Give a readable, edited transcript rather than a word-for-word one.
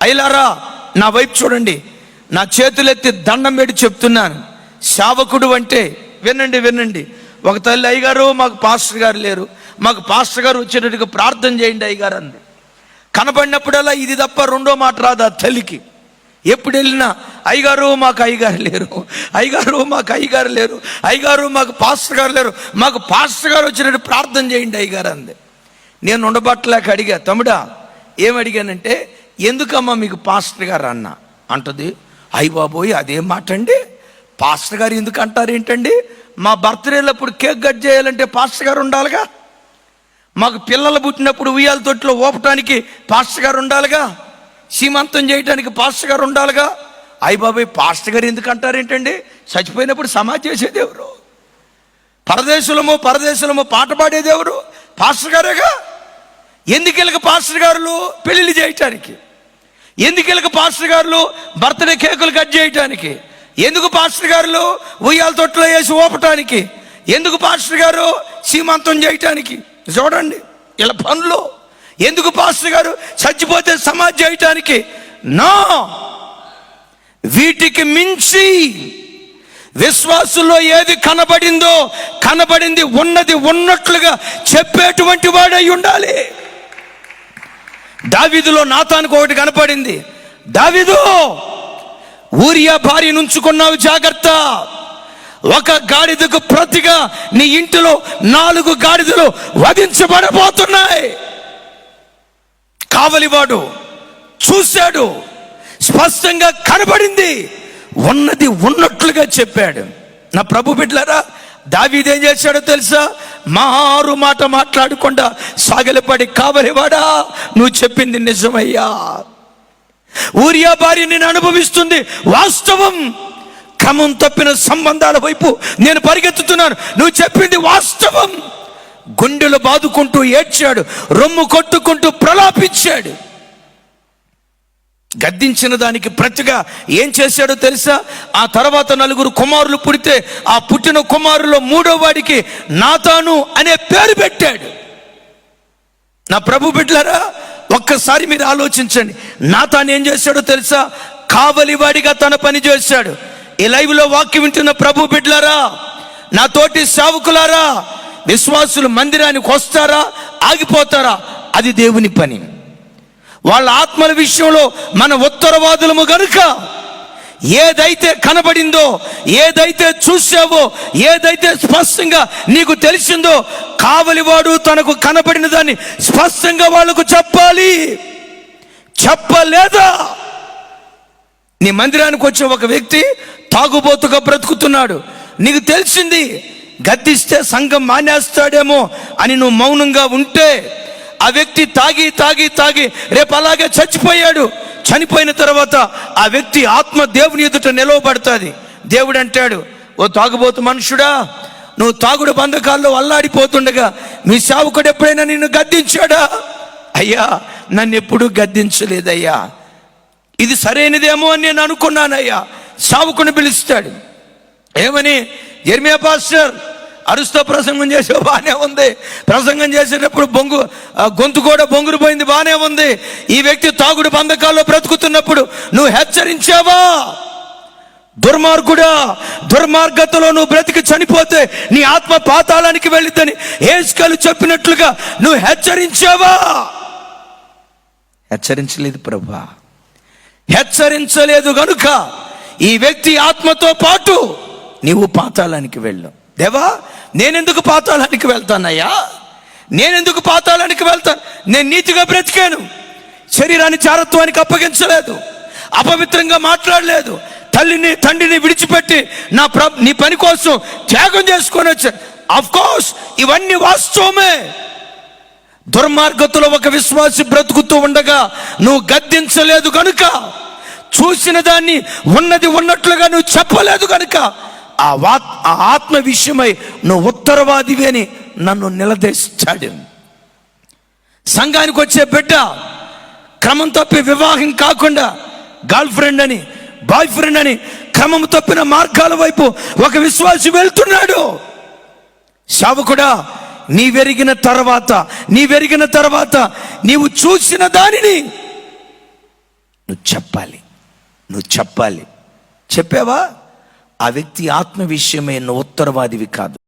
అయ్యలారా నా వైపు చూడండి, నా చేతులెత్తి దండం పెట్టి చెప్తున్నాను, సేవకుడు అంటే వినండి. ఒక తల్లి, అయ్యగారు మాకు పాస్టర్ గారు లేరు, మాకు పాస్టర్ గారు వచ్చేటట్టుగా ప్రార్థన చేయండి అయ్యగారు అంది. కనబడినప్పుడల్లా ఇది తప్ప రెండో మాట రాదు ఆ తల్లికి. ఎప్పుడు వెళ్ళినా అయ్యగారు మాకు అయ్యగారు లేరు, అయ్యగారు మాకు అయ్యగారు లేరు, అయ్యగారు మాకు పాస్టర్ గారు లేరు, మాకు పాస్టర్ గారు వచ్చినట్టు ప్రార్థన చేయండి అయ్యగారు అంది. నేను ఉండబట్టలేక అడిగా, తమ్ముడా ఏమడిగానంటే, ఎందుకమ్మా మీకు పాస్టర్ గారు అన్న అంటది. అయ్య బాబోయ్ అదేం మాట అండి, పాస్టర్ గారు ఎందుకు అంటారు ఏంటండి? మా బర్త్డేలప్పుడు కేక్ కట్ చేయాలంటే పాస్టర్ గారు ఉండాలిగా, మాకు పిల్లలు పుట్టినప్పుడు ఉయ్యాల తొట్టులో ఓపటానికి పాస్టర్ గారు ఉండాలిగా, సీమంతం చేయడానికి పాస్టర్ గారు ఉండాలిగా. అయ్య బాబాయ్ పాస్టర్ గారు ఎందుకు అంటారు ఏంటండి? చచ్చిపోయినప్పుడు సమాధి చేసేది ఎవరు? పరదేశులము పాట పాడేది ఎవరు? పాస్టర్ గారేగా. ఎందుకు వెళ్ళక పాస్టర్ గారులు పెళ్లిళ్ళు చేయటానికి? ఎందుకు వెళ్ళక పాస్టర్ గారులు బర్త్డే కేకులు కట్ చేయటానికి? ఎందుకు పాస్టర్ గారులు ఉయ్యాల తొట్టులో వేసి ఓపటానికి? ఎందుకు పాస్టర్ గారు సీమంతం చేయటానికి? చూడండి ఇలా పనులు. ఎందుకు పాస్టర్ గారు చచ్చిపోతే సమాధి చేయటానికి? నా వీటికి మించి విశ్వాసుల్లో ఏది కనబడింది ఉన్నది ఉన్నట్లుగా చెప్పేటువంటి వాడై ఉండాలి. దావీదులో నాతానుకు ఒకటి కనపడింది. దావీదు, ఊరియా భార్యను ఉంచుకున్నావు జాగ్రత్త, ఒక గాడిదకు ప్రతిగా నీ ఇంటిలో 4 గాడిదలు వధించబడబోతున్నాయి. కావలివాడు చూశాడు, స్పష్టంగా కనబడింది, ఉన్నది ఉన్నట్లుగా చెప్పాడు. నా ప్రభు బిడ్డలారా, దావీదు ఏం చేశాడో తెలుసా? మారు మాట మాట్లాడకుండా సాగలపడి, కావలివాడా నువ్వు చెప్పింది నిజమయ్యా, ఊరియా భార్య నేను అనుభవిస్తుంది వాస్తవం, క్రమం తప్పిన సంబంధాల వైపు నేను పరిగెత్తుతున్నాను, నువ్వు చెప్పింది వాస్తవం. గుండెలు బాదుకుంటూ ఏడ్చాడు, రొమ్ము కొట్టుకుంటూ ప్రలాపించాడు. గద్దించిన దానికి ప్రతిగా ఏం చేశాడో తెలుసా? ఆ తర్వాత 4 కుమారులు పుడితే ఆ పుట్టిన కుమారులో 3వ వాడికి నాతాను అనే పేరు పెట్టాడు. నా ప్రభు బిడ్డలారా, ఒక్కసారి మీరు ఆలోచించండి. నాతాను ఏం చేశాడో తెలుసా? కావలివాడిగా తన పని చేశాడు. ఈ లైవ్లో వాక్యం వింటున్న ప్రభు బిడ్డలారా, నా తోటి సేవకులారా, విశ్వాసులు మందిరానికి వస్తారా ఆగిపోతారా అది దేవుని పని. వాళ్ళ ఆత్మల విషయంలో మన ఉత్తరవాదులము గనుక ఏదైతే కనబడిందో, ఏదైతే చూసావో, ఏదైతే స్పష్టంగా నీకు తెలిసిందో, కావలివాడు తనకు కనబడిన దాన్ని స్పష్టంగా వాళ్ళకు చెప్పాలి. చెప్పలేదా? నీ మందిరానికి వచ్చే ఒక వ్యక్తి తాగుబోతుగా బ్రతుకుతున్నాడు, నీకు తెలిసింది, గద్దిస్తే సంఘం మానేస్తాడేమో అని నువ్వు మౌనంగా ఉంటే, ఆ వ్యక్తి తాగి రేపు అలాగే చచ్చిపోయాడు. చనిపోయిన తర్వాత ఆ వ్యక్తి ఆత్మ దేవుని ఎదుట నిలవబడుతుంది. దేవుడు అంటాడు, ఓ తాగుబోతు మనుషుడా, నువ్వు తాగుడు బంధకాల్లో అల్లాడిపోతుండగా మీ సేవకుడు ఎప్పుడైనా నిన్ను గద్దించాడా? అయ్యా నన్ను ఎప్పుడూ గద్దించలేదయ్యా, ఇది సరైనదేమో అని నేను అనుకున్నానయ్యా. సేవకుని పిలుస్తాడు, ఏమని? యెర్మీయా పాస్టర్ అరుస్తో ప్రసంగం చేసే బాగానే ఉంది, ప్రసంగం చేసేటప్పుడు గొంతు కూడా బొంగురు పోయింది, బాగానే ఉంది. ఈ వ్యక్తి తాగుడు బంధకాల్లో బ్రతుకుతున్నప్పుడు నువ్వు హెచ్చరించావా? దుర్మార్గుడా, దుర్మార్గతలో నువ్వు బ్రతికి చనిపోతే నీ ఆత్మ పాతాళానికి వెళ్ళిద్దని హెజ్కేలు చెప్పినట్లుగా నువ్వు హెచ్చరించావా? హెచ్చరించలేదు ప్రభా, హెచ్చరించలేదు గనుక ఈ వ్యక్తి ఆత్మతో పాటు నీవు పాతాళానికి వెళ్ళు. దేవా, నేనెందుకు పాతాళానికి వెళ్తానయ్యా? నేనెందుకు పాతాళానికి వెళ్తాను? నేను నీతిగా బ్రతికాను, శరీరాన్ని చారత్వానికి అప్పగించలేదు, అపవిత్రంగా మాట్లాడలేదు, తల్లిని తండ్రిని విడిచిపెట్టి నీ పని కోసం త్యాగం చేసుకొని వచ్చాను. ఆఫ్ కోర్స్ ఇవన్నీ వాస్తవమే. దుర్మార్గతలో ఒక విశ్వాసి బ్రతుకుతూ ఉండగా నువ్వు గద్దించలేదు కనుక, చూసిన దాన్ని ఉన్నది ఉన్నట్లుగా నువ్వు చెప్పలేదు కనుక, ఆ ఆత్మ విషయమై నువ్వు ఉత్తరవాదివి అని నన్ను నిలదీశాడు. సంఘానికి వచ్చే బిడ్డ క్రమం తప్పి వివాహం కాకుండా గర్ల్ ఫ్రెండ్ అని, బాయ్ ఫ్రెండ్ అని క్రమం తప్పిన మార్గాల వైపు ఒక విశ్వాసి వెళ్తున్నాడు. సేవకుడా, నీ వెరిగిన తర్వాత నీవు చూసిన దానిని నువ్వు చెప్పాలి. నువ్వు చెప్పాలి. చెప్పావా? ఆ వ్యక్తి ఆత్మ విషయమే నువ్వు ఉత్తరవాదివి కాదు.